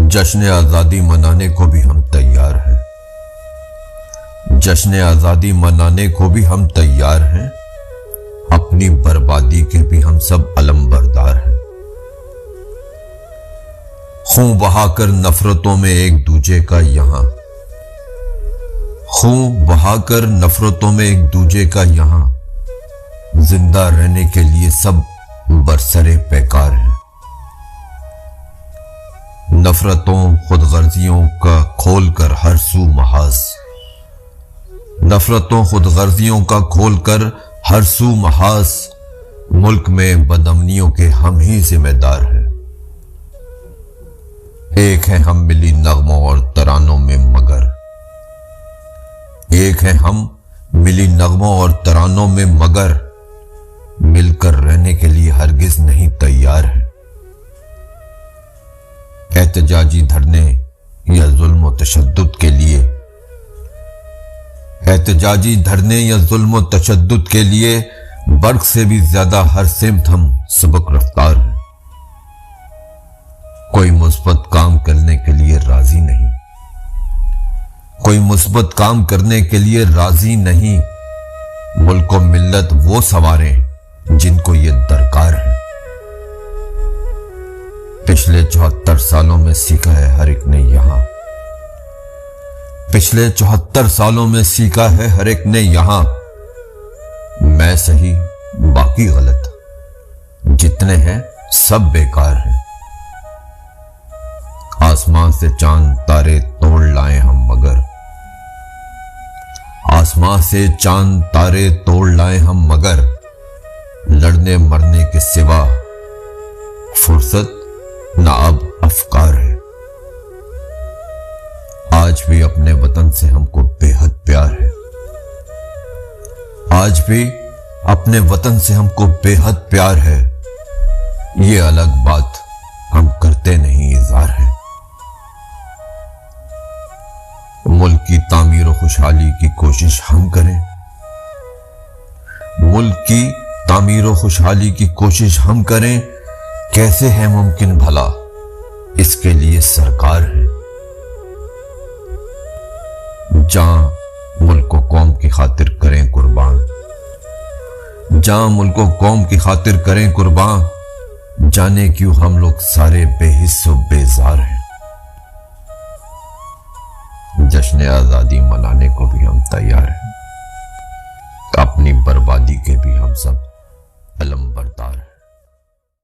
जश्न आज़ादी मनाने को भी हम तैयार हैं। जश्न आज़ादी मनाने को भी हम तैयार हैं। अपनी बर्बादी के भी हम सब अलमबरदार हैं। खून बहाकर नफरतों में एक दूजे का यहां, खून बहाकर नफरतों में एक दूजे का यहां, जिंदा रहने के लिए सब बरसरे पैकार हैं। नफरतों खुदगर्जियों का खोलकर हर सू महाज, नफरतों खुदगर्जियों का खोलकर हर सू महाज, मुल्क में बदअमनियों के हम ही जिम्मेदार हैं। एक है हम मिली नगमों और तरानों में मगर, एक है हम मिली नगमों और तरानों में मगर, मिलकर रहने के लिए हरगिज नहीं तैयार है। एहतजाजी धरने या जुल्म व तशद्दुद के लिए, एहतजाजी धरने या जुल्म व तशद्दुद के लिए बर्क से भी ज्यादा हर सिमत हम सबक रफ्तार हैं। कोई मुस्बत काम करने के लिए राजी नहीं, कोई मुस्बत काम करने के लिए राजी नहीं। मुल्क को मिल्लत वो संवारें जिनको ये दरकार है। पिछले 74 सालों में सीखा है हर एक ने यहां, पिछले 74 सालों में सीखा है हर एक ने यहां, मैं सही बाकी गलत, जितने हैं सब बेकार हैं। आसमान से चांद तारे तोड़ लाए हम मगर, आसमान से चांद तारे तोड़ लाए हम मगर, लड़ने मरने के सिवा फुर्सत ना अब अफकार है। आज भी अपने वतन से हमको बेहद प्यार है, आज भी अपने वतन से हमको बेहद प्यार है। ये अलग बात हम करते नहीं इज़हार है। मुल्क की तामीर और खुशहाली की कोशिश हम करें, मुल्क की तामीर और खुशहाली की कोशिश हम करें। कैसे है मुमकिन भला, इसके लिए सरकार है। जहां मुल्क को कौम की खातिर करें कुर्बान, जहां मुल्क को कौम की खातिर करें कुर्बान, जाने क्यों हम लोग सारे बेहिस्स और बेजार हैं। जश्न आज़ादी मनाने को भी हम तैयार हैं। अपनी बर्बादी के भी हम सब अलमबरदार हैं।